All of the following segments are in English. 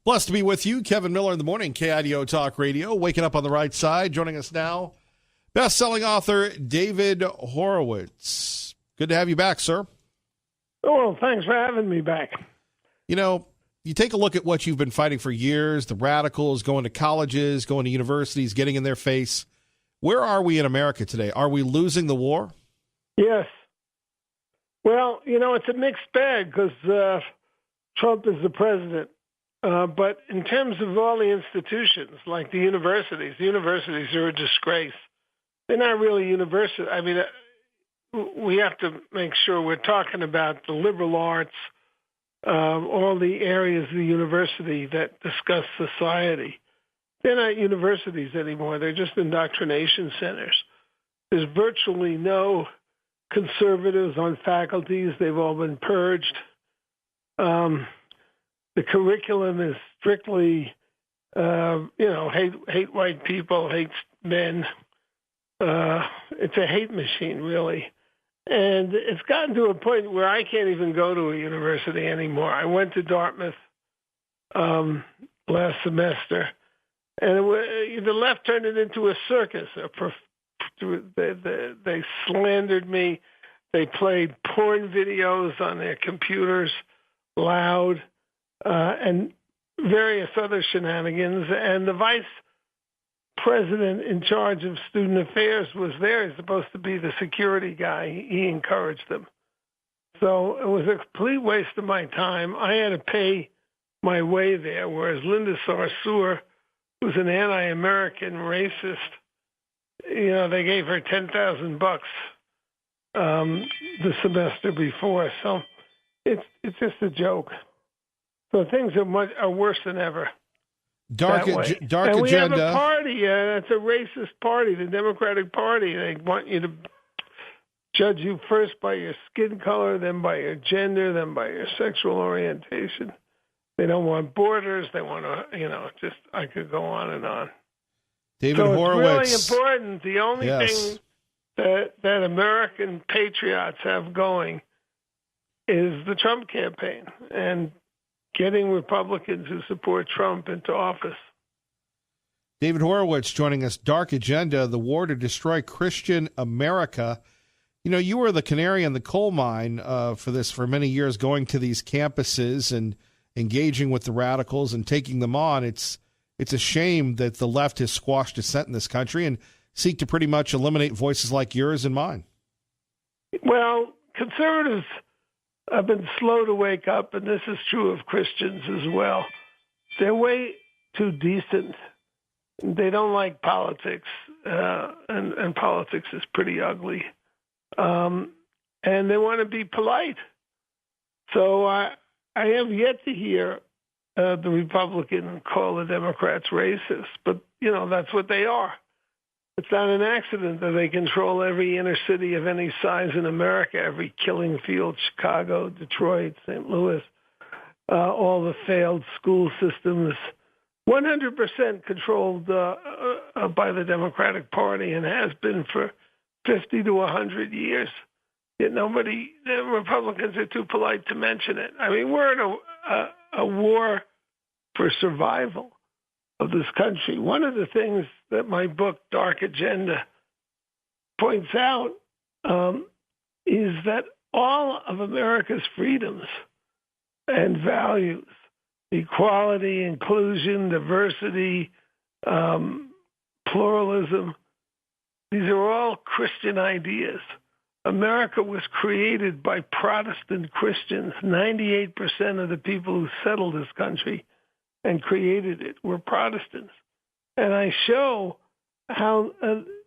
Blessed to be with you. Kevin Miller in the morning, KIDO Talk Radio. Waking up on the right side. Joining us now, best-selling author David Horowitz. Good to have you back, sir. Oh, well, thanks for having me back. You know, you take a look at what you've been fighting for years, the radicals, going to colleges, going to universities, getting in their face. Where are we in America today? Are we losing the war? Yes. Well, you know, it's a mixed bag because Trump is the president. But in terms of all the institutions, like the universities are a disgrace. They're not really universities. I mean, we have to make sure we're talking about the liberal arts, all the areas of the university that discuss society. They're not universities anymore. They're just indoctrination centers. There's virtually no conservatives on faculties. They've all been purged. The curriculum is strictly, hate white people, hate men. It's a hate machine, really. And it's gotten to a point where I can't even go to a university anymore. I went to Dartmouth last semester, and the left turned it into a circus. They slandered me. They played porn videos on their computers loud. And various other shenanigans. And the vice president in charge of student affairs was there. He's supposed to be the security guy. He encouraged them. So it was a complete waste of my time. I had to pay my way there, whereas Linda Sarsour, who's an anti-American racist, they gave her $10,000 the semester before. So it's just a joke. So things are worse than ever. Dark and agenda. We have a party. It's a racist party, the Democratic Party. They want you to judge you first by your skin color, then by your gender, then by your sexual orientation. They don't want borders. They want to, I could go on and on. David Horowitz. It's really important. The only thing that American patriots have going is the Trump campaign. And getting Republicans who support Trump into office. David Horowitz joining us. Dark Agenda, the war to destroy Christian America. You know, you were the canary in the coal mine for this for many years, going to these campuses and engaging with the radicals and taking them on. It's a shame that the left has squashed dissent in this country and seek to pretty much eliminate voices like yours and mine. Well, conservatives have been slow to wake up, and this is true of Christians as well. They're way too decent. They don't like politics, and politics is pretty ugly. And they want to be polite. So I have yet to hear the Republican call the Democrats racist, but, that's what they are. It's not an accident that they control every inner city of any size in America, every killing field, Chicago, Detroit, St. Louis, all the failed school systems, 100% controlled by the Democratic Party and has been for 50 to 100 years. Yet the Republicans are too polite to mention it. I mean, we're in a war for survival of this country. One of the things that my book, Dark Agenda, points out is that all of America's freedoms and values, equality, inclusion, diversity, pluralism, these are all Christian ideas. America was created by Protestant Christians. 98% of the people who settled this country and created it were Protestants. And I show how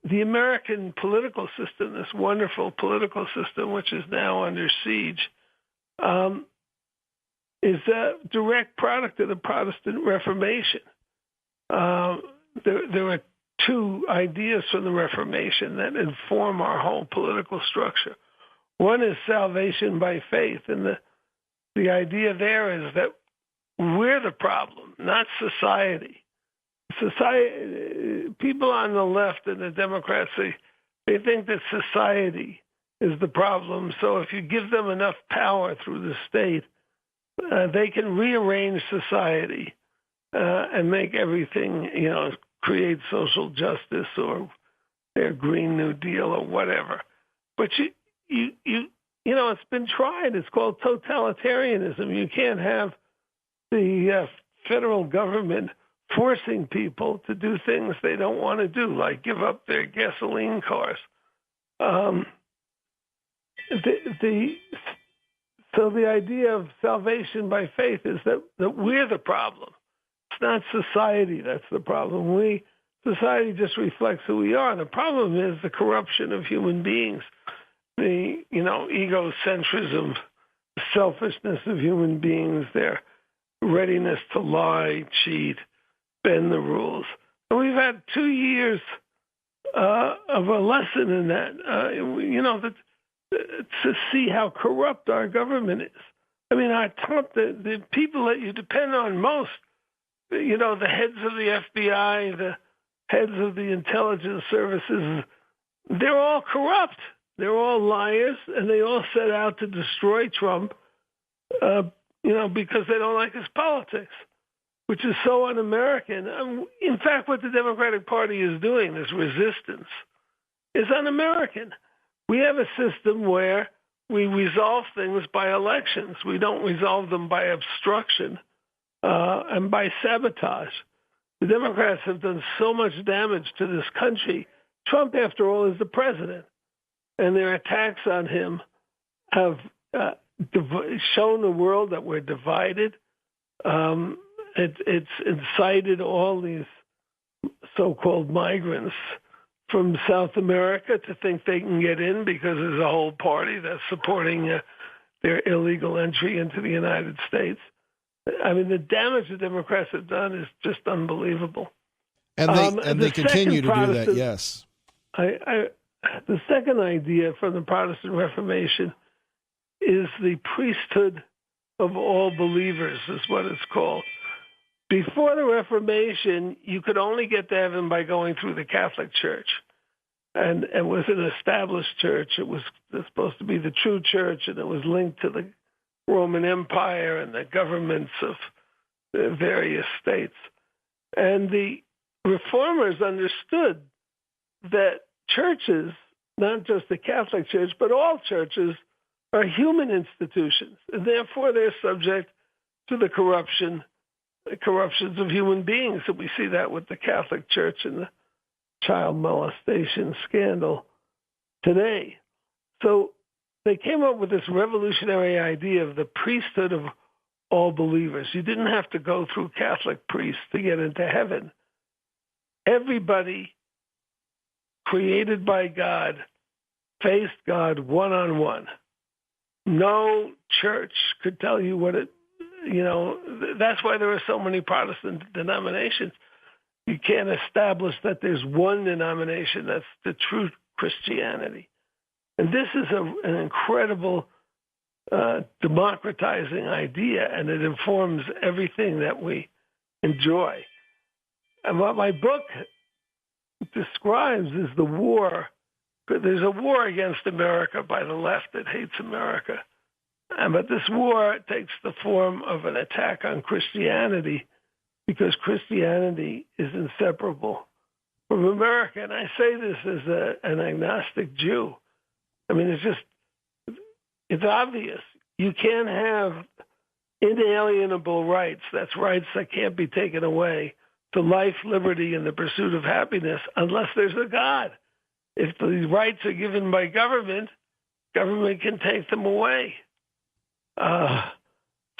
the American political system, this wonderful political system, which is now under siege, is a direct product of the Protestant Reformation. There are two ideas from the Reformation that inform our whole political structure. One is salvation by faith, and the idea there is that we're the problem, not society. People on the left and the Democrats, they think that society is the problem. So if you give them enough power through the state, they can rearrange society and make everything, create social justice or their Green New Deal or whatever. But it's been tried. It's called totalitarianism. You can't have the federal government forcing people to do things they don't want to do, like give up their gasoline cars. So the idea of salvation by faith is that we're the problem. It's not society that's the problem. Society just reflects who we are. The problem is the corruption of human beings, the egocentrism, the selfishness of human beings, their readiness to lie, cheat, bend the rules. And we've had 2 years of a lesson in that. To see how corrupt our government is. I mean, the people that you depend on most, the heads of the FBI, the heads of the intelligence services, they're all corrupt. They're all liars, and they all set out to destroy Trump, because they don't like his politics, which is so un-American. In fact, what the Democratic Party is doing, this resistance, is un-American. We have a system where we resolve things by elections. We don't resolve them by obstruction and by sabotage. The Democrats have done so much damage to this country. Trump, after all, is the president, and their attacks on him have shown the world that we're divided. It's incited all these so-called migrants from South America to think they can get in because there's a whole party that's supporting their illegal entry into the United States. I mean, the damage the Democrats have done is just unbelievable. And they continue to do that, yes. The second idea from the Protestant Reformation is the priesthood of all believers, is what it's called. Before the Reformation, you could only get to heaven by going through the Catholic Church. And it was an established church. It was supposed to be the true church, and it was linked to the Roman Empire and the governments of the various states. And the Reformers understood that churches, not just the Catholic Church, but all churches, are human institutions, and therefore they're subject to the corruptions of human beings. And we see that with the Catholic Church and the child molestation scandal today. So they came up with this revolutionary idea of the priesthood of all believers. You didn't have to go through Catholic priests to get into heaven. Everybody created by God faced God one-on-one. No church could tell you what it, that's why there are so many Protestant denominations. You can't establish that there's one denomination that's the true Christianity. And this is an incredible democratizing idea, and it informs everything that we enjoy. And what my book describes is the war. There's a war against America by the left that hates America. But this war takes the form of an attack on Christianity because Christianity is inseparable from America. And I say this as an agnostic Jew. I mean, it's obvious. You can't have inalienable rights. That's rights that can't be taken away to life, liberty, and the pursuit of happiness unless there's a God. If these rights are given by government can take them away.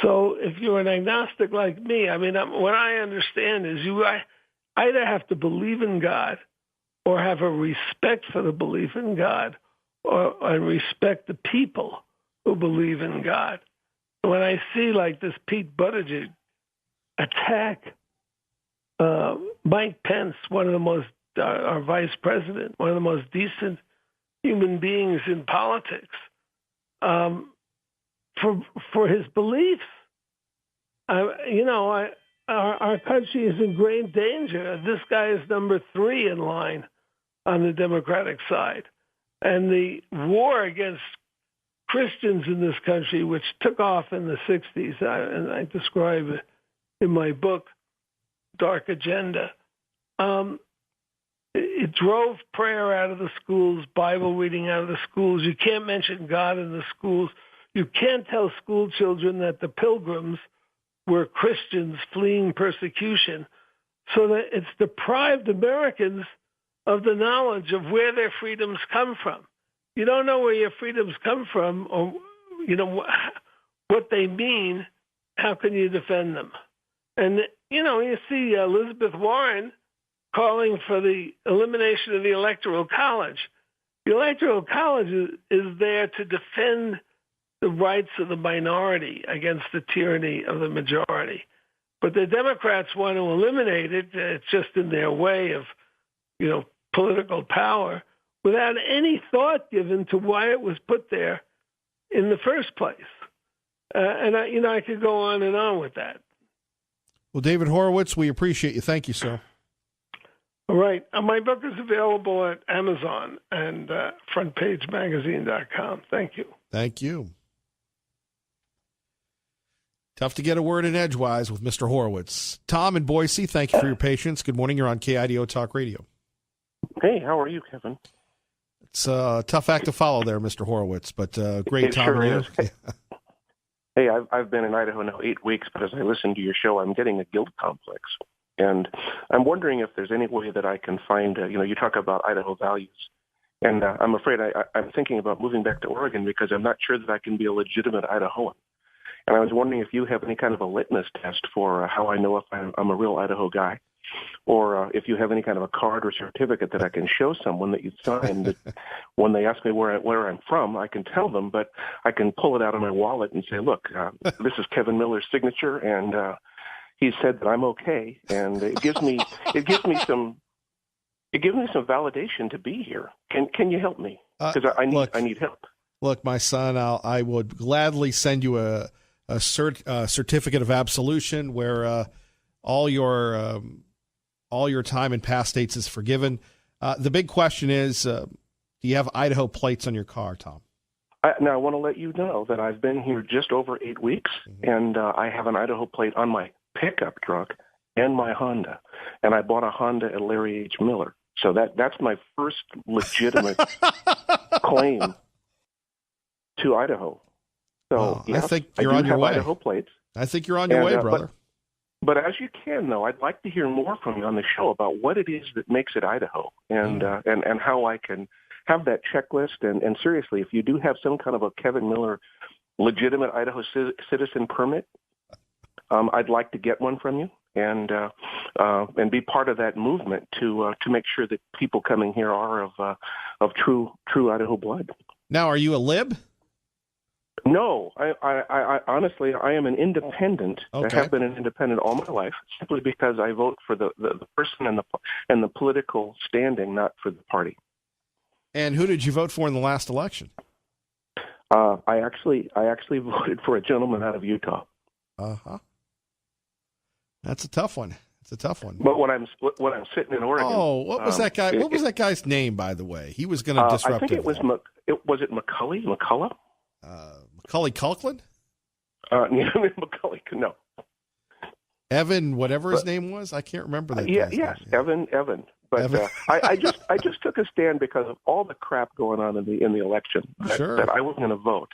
So if you're an agnostic like me, I mean, what I understand is you either have to believe in God or have a respect for the belief in God and respect the people who believe in God. When I see like this Pete Buttigieg attack Mike Pence, one of the most, our vice president, one of the most decent human beings in politics, for his beliefs, our country is in great danger. This guy is number 3 in line on the Democratic side. And the war against Christians in this country, which took off in the 60s, and I describe it in my book, dark agenda. It drove prayer out of the schools, Bible reading out of the schools. You can't mention God in the schools. You can't tell school children that the Pilgrims were Christians fleeing persecution. So that it's deprived Americans of the knowledge of where their freedoms come from. You don't know where your freedoms come from, or what they mean. How can you defend them? And you see Elizabeth Warren calling for the elimination of the Electoral College. The Electoral College is there to defend the rights of the minority against the tyranny of the majority. But the Democrats want to eliminate it. It's just in their way of, political power, without any thought given to why it was put there in the first place. And I could go on and on with that. Well, David Horowitz, we appreciate you. Thank you, sir. All right. My book is available at Amazon and frontpagemagazine.com. Thank you. Thank you. Tough to get a word in edgewise with Mr. Horowitz. Tom in Boise, thank you for your patience. Good morning. You're on KIDO Talk Radio. Hey, how are you, Kevin? It's a tough act to follow there, Mr. Horowitz, but great it Tom. Sure is. Hey, I've been in Idaho now 8 weeks, but as I listen to your show, I'm getting a guilt complex. And I'm wondering if there's any way that I can find, you talk about Idaho values. And I'm afraid I'm thinking about moving back to Oregon because I'm not sure that I can be a legitimate Idahoan. And I was wondering if you have any kind of a litmus test for how I know if I'm a real Idaho guy, or if you have any kind of a card or certificate that I can show someone that you signed that when they ask me where I'm from, I can tell them, but I can pull it out of my wallet and say, look, this is Kevin Miller's signature, and he said that I'm okay, and it gives me some validation to be here. Can you help me? Because I need help. Look, my son, I would gladly send you a certificate of absolution where all your time in past states is forgiven. The big question is, do you have Idaho plates on your car, Tom? Now, I want to let you know that I've been here just over 8 weeks, and I have an Idaho plate on my pickup truck and my Honda. And I bought a Honda at Larry H. Miller. So that's my first legitimate claim to Idaho. So I think you're on your way. Idaho plates. I think you're on your way, brother. But as you can, though, I'd like to hear more from you on the show about what it is that makes it Idaho, and how I can have that checklist. And seriously, if you do have some kind of a Kevin Miller legitimate Idaho citizen permit, I'd like to get one from you and be part of that movement to make sure that people coming here are of true Idaho blood. Now, are you a lib? No, I honestly, I am an independent. Okay. I have been an independent all my life, simply because I vote for the person and the political standing, not for the party. And who did you vote for in the last election? I actually voted for a gentleman out of Utah. That's a tough one. It's a tough one. But when I'm sitting in Oregon. Oh, what was that guy? What was that guy's name, by the way? He was going to disrupt. I think it was McCullough. Macaulay Culkin? Macaulay, no. Evan, whatever his name was, I can't remember that. Yes, name. Evan. But Evan. I just took a stand because of all the crap going on in the election that I wasn't going to vote.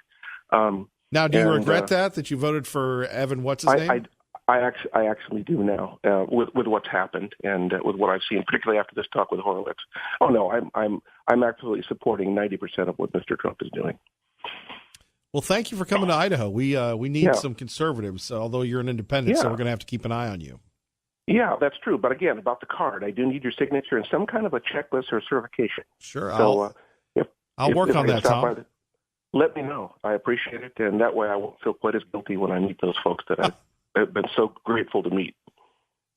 Now, do you regret that you voted for Evan? What's his name? I actually do now with what's happened and with what I've seen, particularly after this talk with Horowitz. Oh no, I'm absolutely supporting 90% of what Mr. Trump is doing. Well, thank you for coming to Idaho. We need some conservatives, although you're an independent, so we're going to have to keep an eye on you. Yeah, that's true. But again, about the card, I do need your signature and some kind of a checklist or certification. Sure. So I'll work on that, Tom. Let me know. I appreciate it, and that way I won't feel quite as guilty when I meet those folks that I've been so grateful to meet.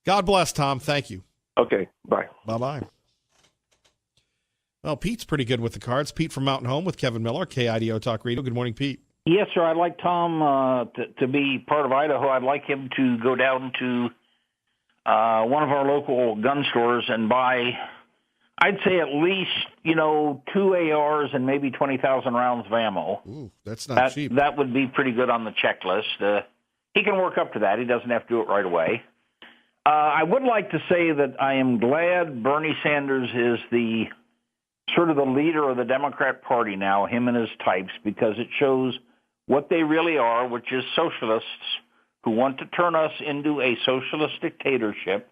God bless, Tom. Thank you. Okay, bye. Bye-bye. Well, Pete's pretty good with the cards. Pete from Mountain Home with Kevin Miller, KIDO Talk Radio. Good morning, Pete. Yes, sir. I'd like Tom to be part of Idaho. I'd like him to go down to one of our local gun stores and buy, I'd say at least, 2 ARs and maybe 20,000 rounds of ammo. Ooh, that's not cheap. That would be pretty good on the checklist. He can work up to that. He doesn't have to do it right away. I would like to say that I am glad Bernie Sanders is the sort of the leader of the Democrat Party now, him and his types, because it shows what they really are, which is socialists who want to turn us into a socialist dictatorship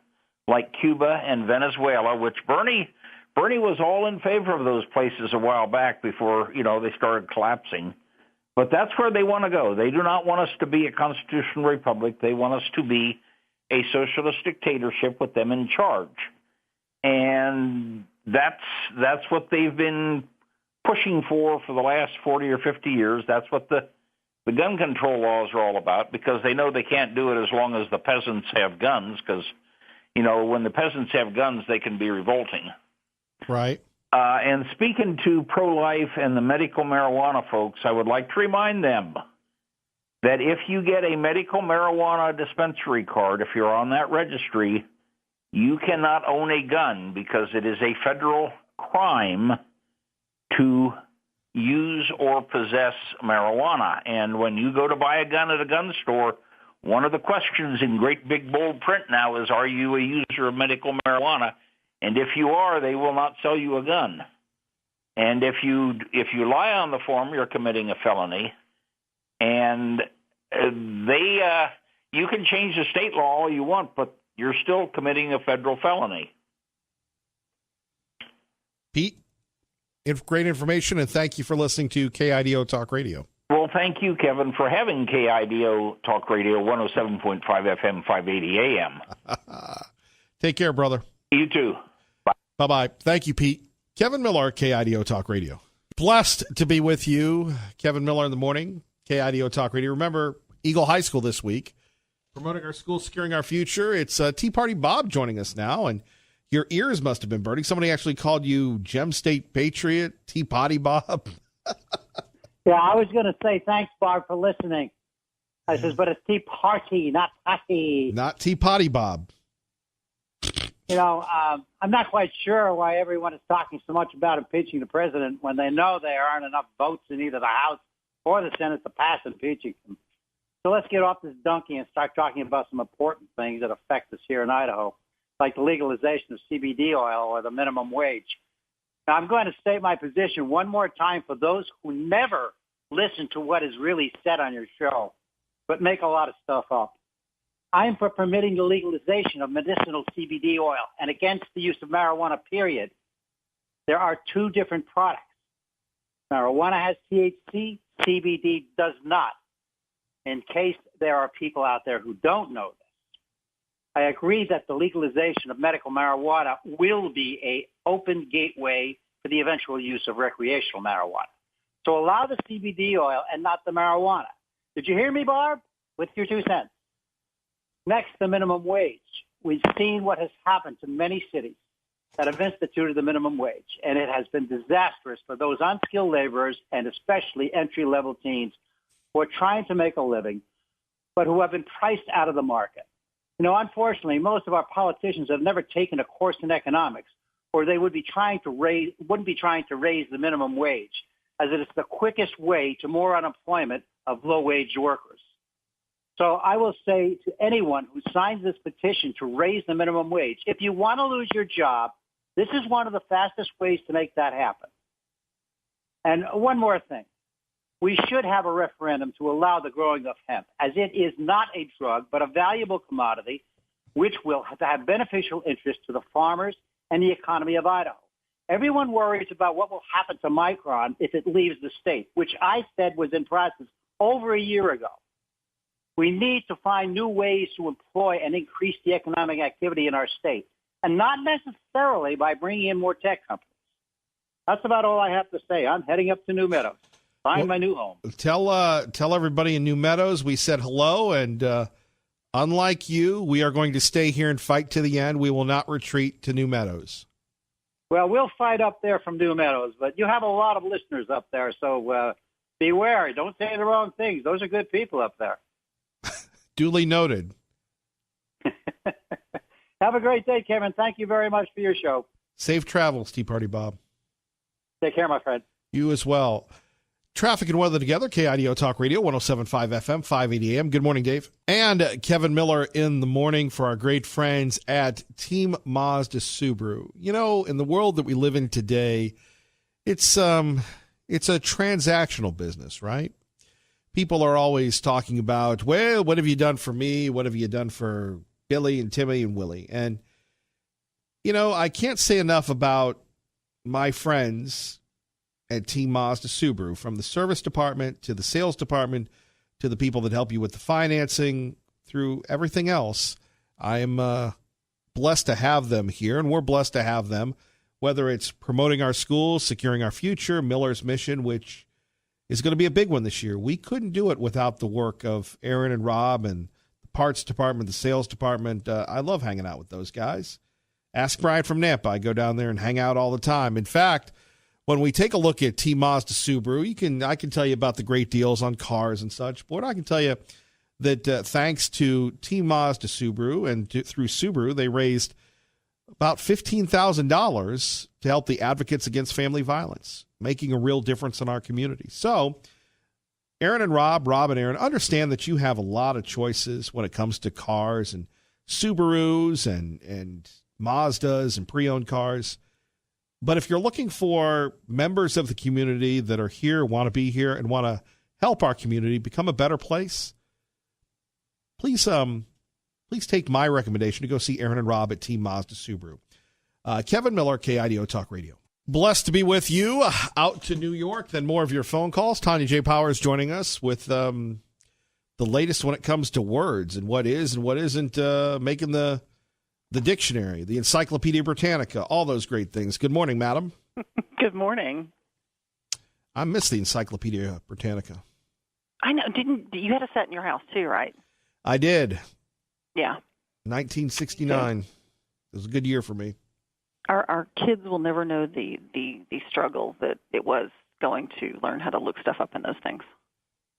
like Cuba and Venezuela, which Bernie was all in favor of those places a while back before, they started collapsing. But that's where they want to go. They do not want us to be a constitutional republic. They want us to be a socialist dictatorship with them in charge. And that's what they've been pushing for the last 40 or 50 years. That's what the gun control laws are all about, because they know they can't do it as long as the peasants have guns, because, when the peasants have guns, they can be revolting. Right. And speaking to pro-life and the medical marijuana folks, I would like to remind them that if you get a medical marijuana dispensary card, if you're on that registry, you cannot own a gun because it is a federal crime to use or possess marijuana. And when you go to buy a gun at a gun store, one of the questions in great big bold print now is, are you a user of medical marijuana? And if you are, they will not sell you a gun. And if you lie on the form, you're committing a felony. And you can change the state law all you want, but you're still committing a federal felony. Pete, great information, and thank you for listening to KIDO Talk Radio. Well, thank you, Kevin, for having KIDO Talk Radio, 107.5 FM, 580 AM. Take care, brother. You too. Bye. Bye-bye. Thank you, Pete. Kevin Miller, KIDO Talk Radio. Blessed to be with you, Kevin Miller in the morning, KIDO Talk Radio. Remember, Eagle High School this week, promoting our school, securing our future. It's Tea Party Bob joining us now, and your ears must have been burning. Somebody actually called you Gem State Patriot, Tea Party Bob. Yeah, I was going to say thanks, Bob, for listening. I says, but it's Tea Party, not Potty. Not Tea Potty Bob. I'm not quite sure why everyone is talking so much about impeaching the president when they know there aren't enough votes in either the House or the Senate to pass impeaching him. So let's get off this donkey and start talking about some important things that affect us here in Idaho, like the legalization of CBD oil or the minimum wage. Now, I'm going to state my position one more time for those who never listen to what is really said on your show, but make a lot of stuff up. I'm for permitting the legalization of medicinal CBD oil and against the use of marijuana, period. There are two different products. Marijuana has THC, CBD does not. In case there are people out there who don't know this, I agree that the legalization of medical marijuana will be an open gateway for the eventual use of recreational marijuana. So allow the CBD oil and not the marijuana. Did you hear me, Barb? With your 2 cents. Next, the minimum wage. We've seen what has happened to many cities that have instituted the minimum wage, and it has been disastrous for those unskilled laborers and especially entry-level teens who are trying to make a living, but who have been priced out of the market. Unfortunately, most of our politicians have never taken a course in economics, or they wouldn't be trying to raise the minimum wage, as it is the quickest way to more unemployment of low-wage workers. So I will say to anyone who signs this petition to raise the minimum wage, if you want to lose your job, this is one of the fastest ways to make that happen. And one more thing. We should have a referendum to allow the growing of hemp, as it is not a drug, but a valuable commodity, which will have beneficial interest to the farmers and the economy of Idaho. Everyone worries about what will happen to Micron if it leaves the state, which I said was in process over a year ago. We need to find new ways to employ and increase the economic activity in our state, and not necessarily by bringing in more tech companies. That's about all I have to say. I'm heading up to New Meadows. Find my new home. Tell everybody in New Meadows we said hello, and unlike you, we are going to stay here and fight to the end. We will not retreat to New Meadows. Well, we'll fight up there from New Meadows, but you have a lot of listeners up there, so be wary. Don't say the wrong things. Those are good people up there. Duly noted. Have a great day, Kevin. Thank you very much for your show. Safe travels, Tea Party Bob. Take care, my friend. You as well. Traffic and weather together, KIDO Talk Radio, 107.5 FM, 580 AM. Good morning, Dave. And Kevin Miller in the morning for our great friends at Team Mazda Subaru. You know, in the world that we live in today, it's a transactional business, right? People are always talking about, well, what have you done for me? What have you done for Billy and Timmy and Willie? And, you know, I can't say enough about my friends at Team Mazda Subaru, from the service department to the sales department to the people that help you with the financing through everything else. I am blessed to have them here, and we're blessed to have them, whether it's promoting our schools, securing our future, Miller's Mission, which is going to be a big one this year. We couldn't do it without the work of Aaron and Rob and the parts department, the sales department. I love hanging out with those guys. Ask Brian from Nampa. I go down there and hang out all the time. In fact, when we take a look at Team Mazda Subaru, I can tell you about the great deals on cars and such. But I can tell you that thanks to Team Mazda Subaru and through Subaru, they raised about $15,000 to help the Advocates Against Family Violence, making a real difference in our community. So, Aaron and Rob and Aaron, understand that you have a lot of choices when it comes to cars and Subarus and Mazdas and pre-owned cars. But if you're looking for members of the community that are here, want to be here, and want to help our community become a better place, please take my recommendation to go see Aaron and Rob at Team Mazda Subaru. Kevin Miller, KIDO Talk Radio. Blessed to be with you out to New York. Then more of your phone calls. Tanya J. Powers joining us with the latest when it comes to words and what is and what isn't making the dictionary, the Encyclopedia Britannica, all those great things. Good morning, madam. Good morning. I miss the Encyclopedia Britannica. I know. You had a set in your house too, right? I did. Yeah. 1969. It was a good year for me. Our kids will never know the struggle that it was going to learn how to look stuff up in those things.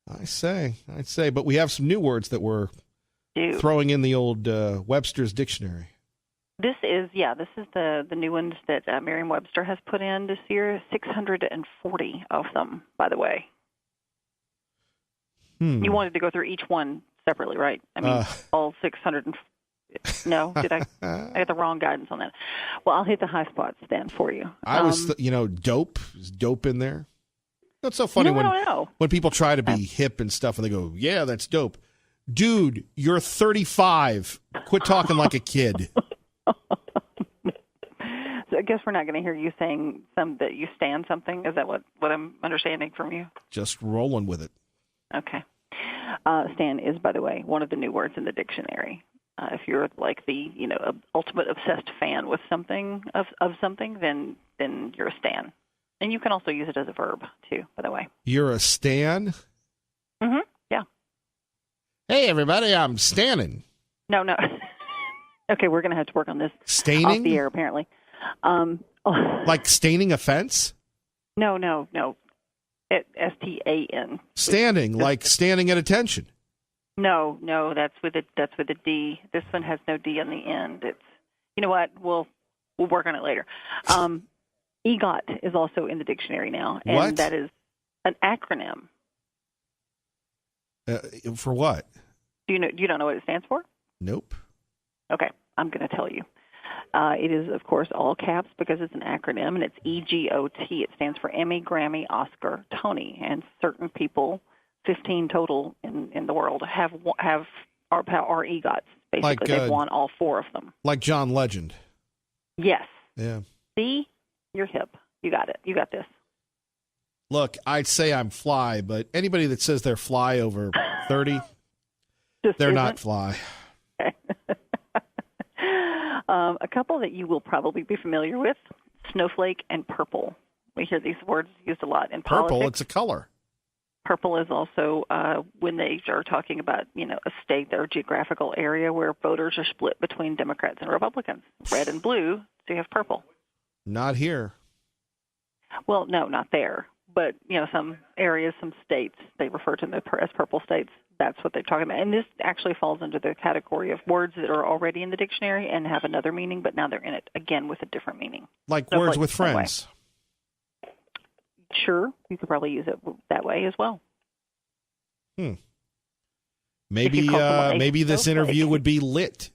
I'd say. But we have some new words that we're throwing in the old Webster's Dictionary. This is the new ones that Merriam-Webster has put in this year. 640 of them, by the way. You wanted to go through each one separately, right? I mean, all 600. No, did I had the wrong guidance on that? Well, I'll hit the high spots then for you. I was, dope. Is dope in there? That's so funny when people try to be hip and stuff, and they go, "Yeah, that's dope." Dude, you're 35. Quit talking like a kid. So I guess we're not going to hear you saying that you stand something. Is that what I'm understanding from you? Just rolling with it. Okay. Stan is, by the way, one of the new words in the dictionary. If you're like the ultimate obsessed fan with something of something, then you're a stan. And you can also use it as a verb too, by the way. You're a stan? Mm-hmm. Yeah. Hey everybody, I'm standing. No. Okay, we're going to have to work on this. Staining? Off the air, apparently. Like staining a fence? No. STAN. Standing, like standing at attention. No, that's with a D. This one has no D on the end. It's, you know what? We'll work on it later. EGOT is also in the dictionary now, and what? That is an acronym. For what? You don't know what it stands for? Nope. Okay, I'm going to tell you. It is, of course, all caps because it's an acronym, and it's EGOT. It stands for Emmy, Grammy, Oscar, Tony, and certain people, 15 total in the world, are EGOTs. Basically, they've won all 4 of them. Like John Legend. Yes. Yeah. See, you're hip. You got it. You got this. Look, I'd say I'm fly, but anybody that says they're fly over 30, they're not fly. Okay. A couple that you will probably be familiar with, snowflake and purple. We hear these words used a lot in politics. Purple, it's a color. Purple is also when they are talking about, a state or geographical area where voters are split between Democrats and Republicans. Red and blue, so you have purple. Not here. Well, no, not there. But, some areas, some states, they refer to them as purple states. That's what they're talking about. And this actually falls under the category of words that are already in the dictionary and have another meaning, but now they're in it again with a different meaning. Like so words with friends. Sure, you could probably use it that way as well. Maybe this interview would be lit.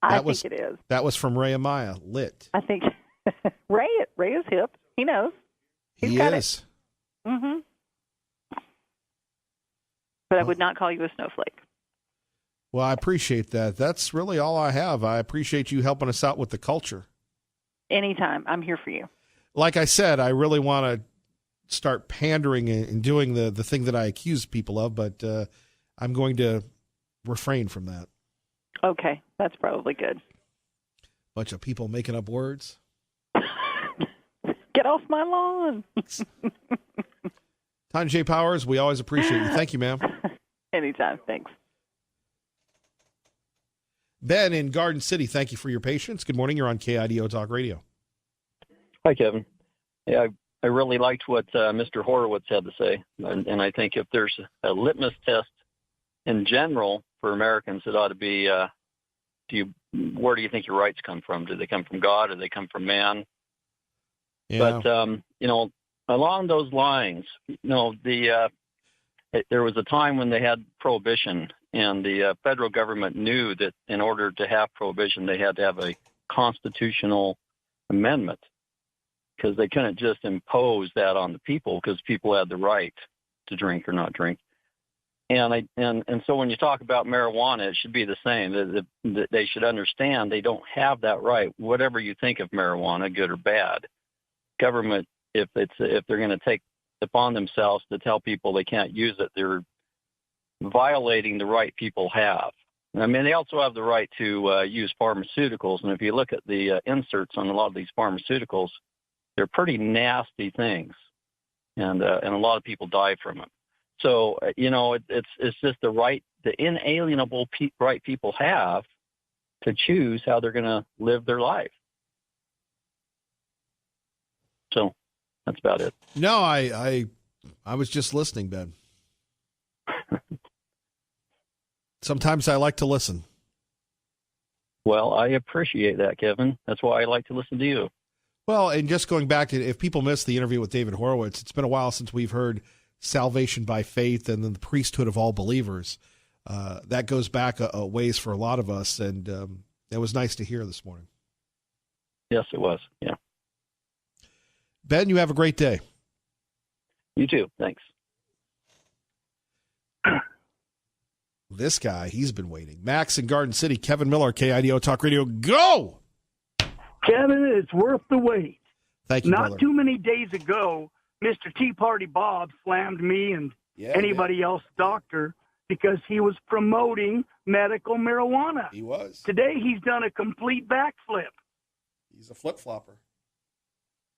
I think it is. That was from Ray Amaya. Lit. I think Ray is hip. He knows. He is. Mm-hmm. But I would not call you a snowflake. Well, I appreciate that. That's really all I have. I appreciate you helping us out with the culture. Anytime. I'm here for you. Like I said, I really want to start pandering and doing the thing that I accuse people of, but I'm going to refrain from that. Okay, that's probably good. Bunch of people making up words. Get off my lawn. Tanya J. Powers, we always appreciate you. Thank you, ma'am. Anytime. Thanks. Ben in Garden City, thank you for your patience. Good morning. You're on KIDO Talk Radio. Hi, Kevin. Yeah, I really liked what Mr. Horowitz had to say. And I think if there's a litmus test in general for Americans, it ought to be, where do you think your rights come from? Do they come from God or do they come from man? Yeah. But, along those lines, there was a time when they had prohibition, and the federal government knew that in order to have prohibition, they had to have a constitutional amendment, because they couldn't just impose that on the people, because people had the right to drink or not drink. And so when you talk about marijuana, it should be the same. That they should understand they don't have that right. Whatever you think of marijuana, good or bad, government, if they're going to take upon themselves to tell people they can't use it, they're violating the right people have. I mean, they also have the right to use pharmaceuticals, and if you look at the inserts on a lot of these pharmaceuticals, they're pretty nasty things, and a lot of people die from them. So it's just the inalienable right people have to choose how they're going to live their life. So that's about it. No, I was just listening, Ben. Sometimes I like to listen. Well, I appreciate that, Kevin. That's why I like to listen to you. Well, and just going back to, if people missed the interview with David Horowitz, it's been a while since we've heard salvation by faith and then the priesthood of all believers. That goes back a ways for a lot of us, and it was nice to hear this morning. Yes, it was. Yeah. Ben, you have a great day. You too. Thanks. This guy, he's been waiting. Max in Garden City, Kevin Miller, KIDO Talk Radio. Go! Kevin, it's worth the wait. Thank you, Not brother. too many days ago, Mr. Tea Party Bob slammed me and anybody else doctor because he was promoting medical marijuana. He was. Today, he's done a complete backflip. He's a flip-flopper.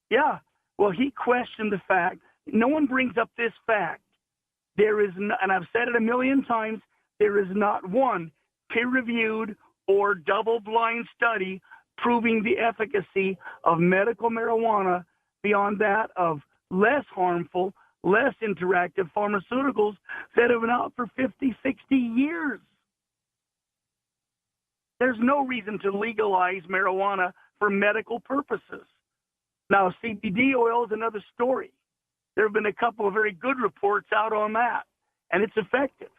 Yeah. Well, he questioned the fact. No one brings up this fact. There is, and I've said it a million times, there is not one peer-reviewed or double-blind study proving the efficacy of medical marijuana beyond that of less harmful, less interactive pharmaceuticals that have been out for 50, 60 years. There's no reason to legalize marijuana for medical purposes. Now, CBD oil is another story. There have been a couple of very good reports out on that, and it's effective,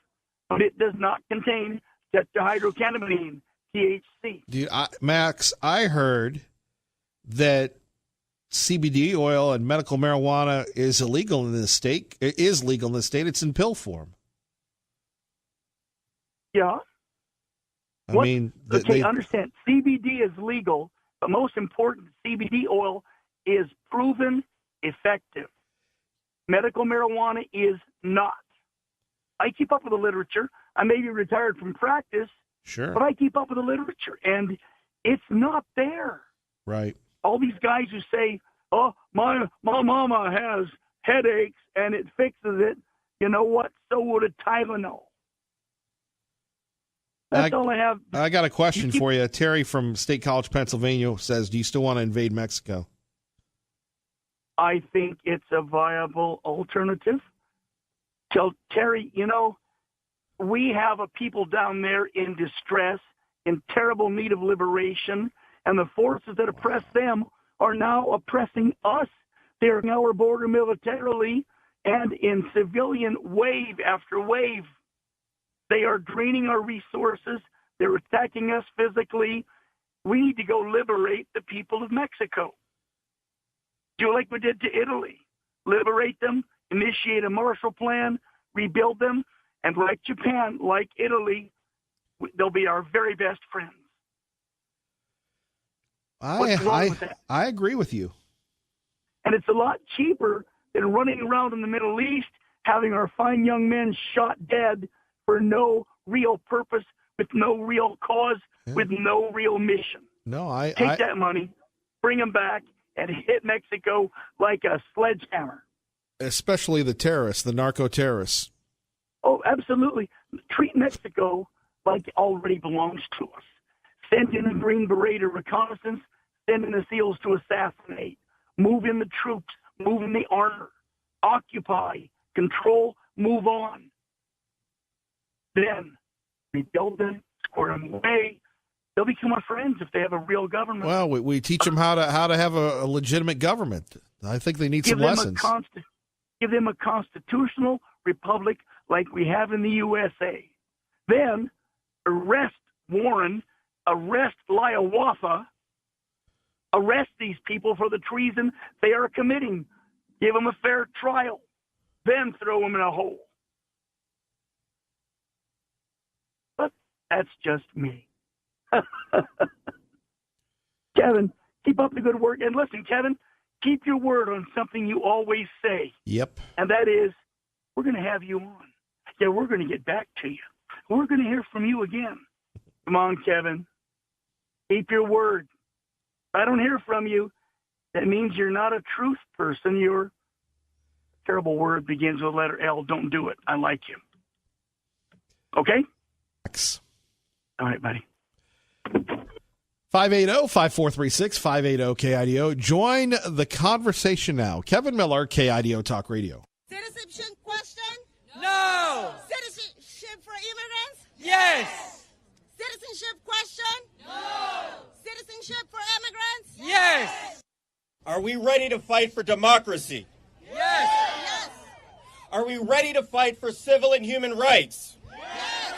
but it does not contain tetrahydrocannabinol, THC. Dude, Max, I heard that CBD oil and medical marijuana is illegal in this state. It is legal in this state. It's in pill form. Yeah. Understand. CBD is legal, but most important, CBD oil is proven effective. Medical marijuana is not. I keep up with the literature. I may be retired from practice, Sure. but I keep up with the literature, and it's not there. Right. All these guys who say, oh, my mama has headaches and it fixes it, you know what? So would a Tylenol. That's all I have. I got a question for you. Terry from State College, Pennsylvania says, do you still want to invade Mexico? I think it's a viable alternative. So, Terry, we have a people down there in distress, in terrible need of liberation, and the forces that oppress them are now oppressing us. They are on our border militarily and in civilian wave after wave. They are draining our resources. They're attacking us physically. We need to go liberate the people of Mexico. Do like we did to Italy. Liberate them, initiate a Marshall Plan, rebuild them, and like Japan, like Italy, they'll be our very best friends. What's wrong with that? I agree with you. And it's a lot cheaper than running around in the Middle East, having our fine young men shot dead for no real purpose, with no real cause, with no real mission. No, Take that money, bring them back, and hit Mexico like a sledgehammer. Especially the terrorists, the narco-terrorists. Oh, absolutely. Treat Mexico like it already belongs to us. Send in a Green Beret to reconnaissance, send in the SEALs to assassinate, move in the troops, move in the armor, occupy, control, move on. Then rebuild them, square them away. They'll become our friends if they have a real government. Well, we teach them how to have a legitimate government. I think they need some lessons. Give them a constitutional republic like we have in the USA. Then arrest Warren, arrest Liawatha, arrest these people for the treason they are committing. Give them a fair trial. Then throw them in a hole. But that's just me. Kevin, keep up the good work. And listen, Kevin, keep your word on something you always say. Yep. And that is, we're going to have you on. Yeah, we're going to get back to you. We're going to hear from you again. Come on, Kevin. Keep your word. If I don't hear from you, that means you're not a truth person. You're a terrible word begins with the letter L. Don't do it. I like you. Okay? Thanks. All right, buddy. 580-5436, 580-KIDO. Join the conversation now. Kevin Miller, KIDO Talk Radio. Citizenship question? No. Citizenship for immigrants? Yes. Citizenship question? No. Citizenship for immigrants? Yes. Are we ready to fight for democracy? Yes. Yes. Are we ready to fight for civil and human rights? Yes.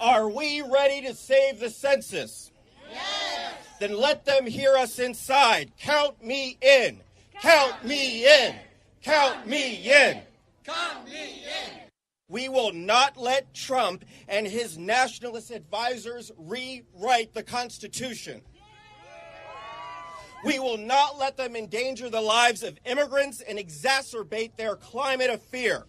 Are we ready to save the census? Yes. Then let them hear us inside. Count me in. Count me in. Count me in. Count me in. We will not let Trump and his nationalist advisors rewrite the Constitution. We will not let them endanger the lives of immigrants and exacerbate their climate of fear.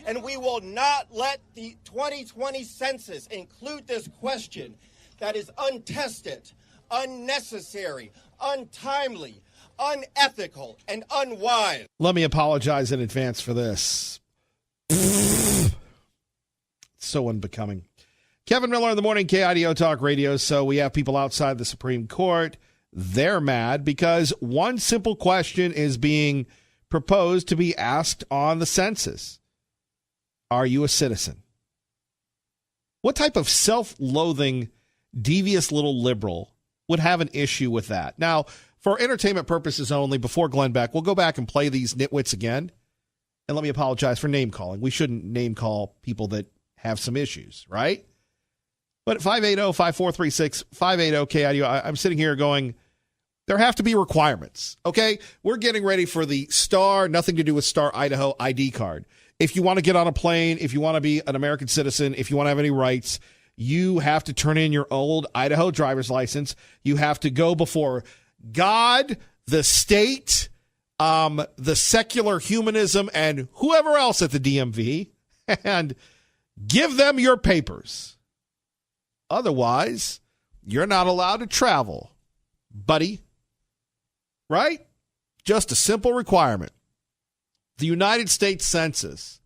And we will not let the 2020 census include this question that is untested, unnecessary, untimely, unethical, and unwise. Let me apologize in advance for this. So unbecoming. Kevin Miller in the morning, KIDO Talk Radio. So we have people outside the Supreme Court. They're mad because one simple question is being proposed to be asked on the census. Are you a citizen? What type of self-loathing, devious little liberal would have an issue with that? Now, for entertainment purposes only, before Glenn Beck, we'll go back and play these nitwits again. And let me apologize for name calling. We shouldn't name call people that have some issues, right? But at 580-5436, 580-KIDO, I'm sitting here going, there have to be requirements, okay? We're getting ready for the STAR, nothing to do with STAR Idaho ID card. If you want to get on a plane, if you want to be an American citizen, if you want to have any rights, you have to turn in your old Idaho driver's license. You have to go before God, the state, the secular humanism, and whoever else at the DMV, and give them your papers. Otherwise, you're not allowed to travel, buddy. Right? Just a simple requirement. The United States Census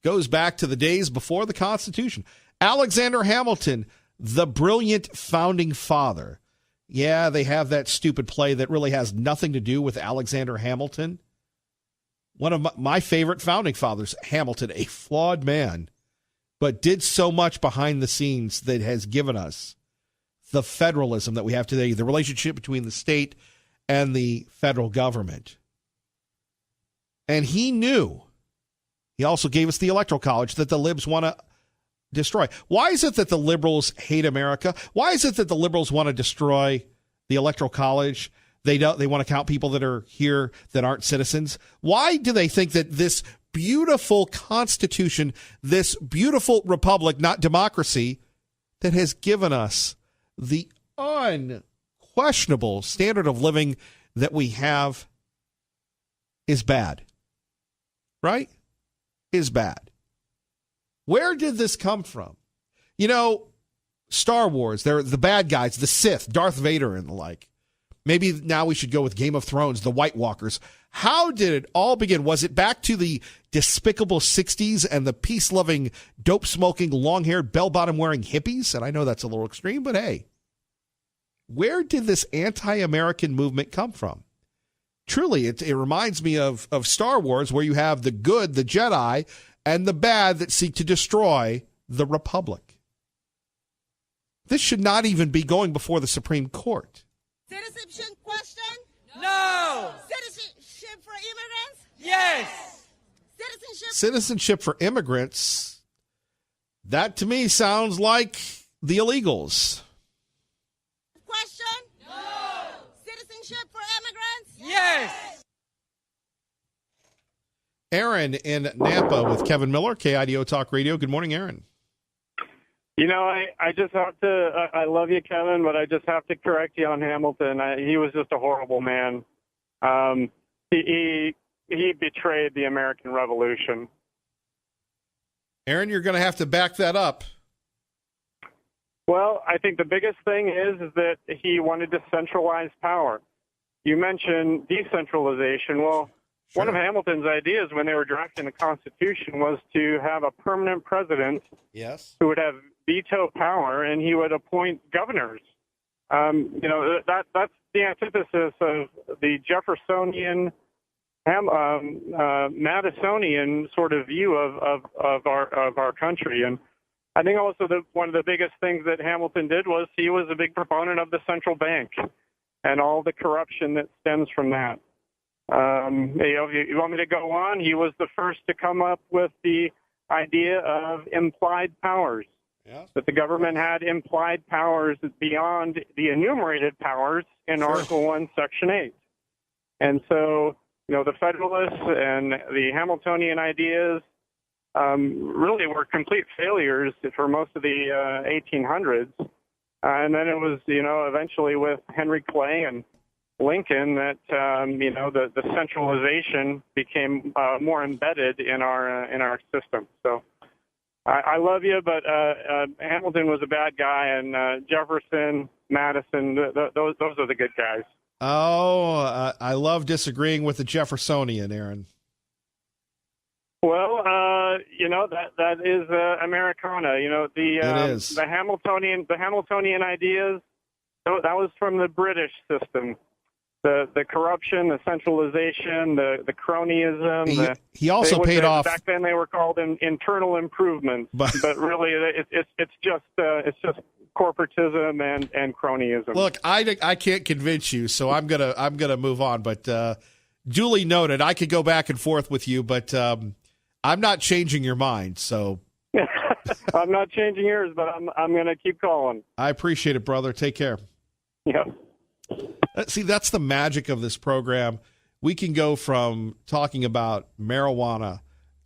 goes back to the days before the Constitution. Alexander Hamilton, the brilliant founding father. Yeah, they have that stupid play that really has nothing to do with Alexander Hamilton. One of my favorite founding fathers, Hamilton, a flawed man, but did so much behind the scenes that has given us the federalism that we have today, the relationship between the state and the federal government. And he knew, he also gave us the Electoral College, that the libs want to destroy. Why is it that the liberals hate America? Why is it that the liberals want to destroy the Electoral College? They want to count people that are here that aren't citizens. Why do they think that this beautiful Constitution, this beautiful republic, not democracy, that has given us the unquestionable standard of living that we have is bad? Right? Is bad. Where did this come from? You know, Star Wars, they're the bad guys, the Sith, Darth Vader and the like. Maybe now we should go with Game of Thrones, the White Walkers. How did it all begin? Was it back to the despicable 60s and the peace-loving, dope-smoking, long-haired, bell-bottom-wearing hippies? And I know that's a little extreme, but hey, where did this anti-American movement come from? Truly, it reminds me of Star Wars, where you have the good, the Jedi, and the bad that seek to destroy the Republic. This should not even be going before the Supreme Court. Citizenship question? No. Citizenship for immigrants? Yes. Citizenship for immigrants. That to me sounds like the illegals. Question? No. Citizenship for immigrants? Yes. Aaron in Nampa with Kevin Miller, KIDO Talk Radio. Good morning, Aaron. You know, I just have to, I love you, Kevin, but I just have to correct you on Hamilton. He was just a horrible man. He betrayed the American Revolution. Aaron, you're going to have to back that up. Well, I think the biggest thing is that he wanted to centralize power. You mentioned decentralization. Well, sure. One of Hamilton's ideas when they were drafting the Constitution was to have a permanent president who would have veto power, and he would appoint governors. You know, that's the antithesis of the Jeffersonian, Madisonian sort of view of our country. And I think also that one of the biggest things that Hamilton did was he was a big proponent of the central bank and all the corruption that stems from that. You know, if you want me to go on, he was the first to come up with the idea of implied powers. Yeah. That the government had implied powers beyond the enumerated powers in Article 1, Section 8. And so, you know, the Federalists and the Hamiltonian ideas really were complete failures for most of the 1800s. And then it was, you know, eventually with Henry Clay and Lincoln that, you know, the centralization became more embedded in our system. So I love you, but Hamilton was a bad guy, and Jefferson, Madison, those are the good guys. Oh, I love disagreeing with the Jeffersonian, Aaron. Well, you know, that is Americana. You know, the Hamiltonian ideas, that was from the British system. The corruption, the centralization, the cronyism. He also paid off. Back then, they were called internal improvements, but really, it's just corporatism and cronyism. Look, I can't convince you, so I'm gonna move on. But duly noted. I could go back and forth with you, but I'm not changing your mind. So I'm not changing yours, but I'm gonna keep calling. I appreciate it, brother. Take care. Yeah. See, that's the magic of this program. We can go from talking about marijuana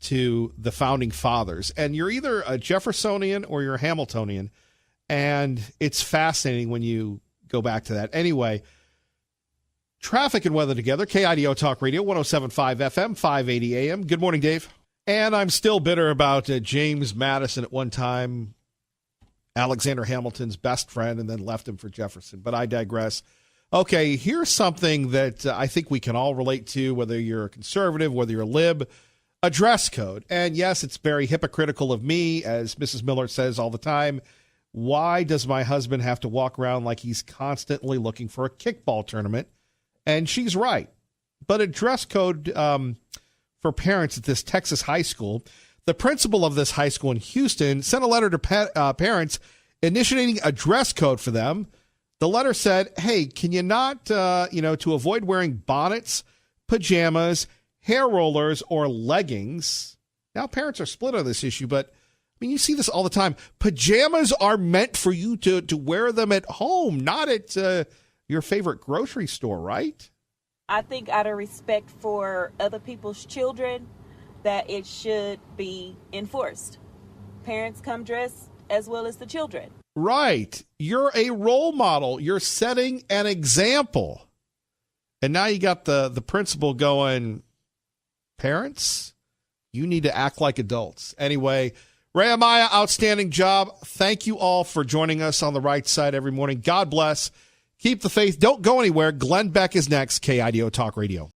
to the founding fathers, and you're either a Jeffersonian or you're a Hamiltonian, and it's fascinating when you go back to that. Anyway, traffic and weather together, KIDO Talk Radio, 107.5 FM, 580 AM. Good morning, Dave. And I'm still bitter about James Madison at one time, Alexander Hamilton's best friend, and then left him for Jefferson, but I digress. Okay, here's something that I think we can all relate to, whether you're a conservative, whether you're a lib, a dress code. And yes, it's very hypocritical of me, as Mrs. Miller says all the time. Why does my husband have to walk around like he's constantly looking for a kickball tournament? And she's right. But a dress code for parents at this Texas high school, the principal of this high school in Houston sent a letter to parents initiating a dress code for them. The letter said, hey, can you not, to avoid wearing bonnets, pajamas, hair rollers or leggings. Now, parents are split on this issue, but you see this all the time. Pajamas are meant for you to wear them at home, not at your favorite grocery store, right? I think out of respect for other people's children, that it should be enforced. Parents come dressed as well as the children. Right. You're a role model. You're setting an example. And now you got the principal going, parents, you need to act like adults. Anyway, Ray Amaya, outstanding job. Thank you all for joining us on The Right Side every morning. God bless. Keep the faith. Don't go anywhere. Glenn Beck is next, KIDO Talk Radio.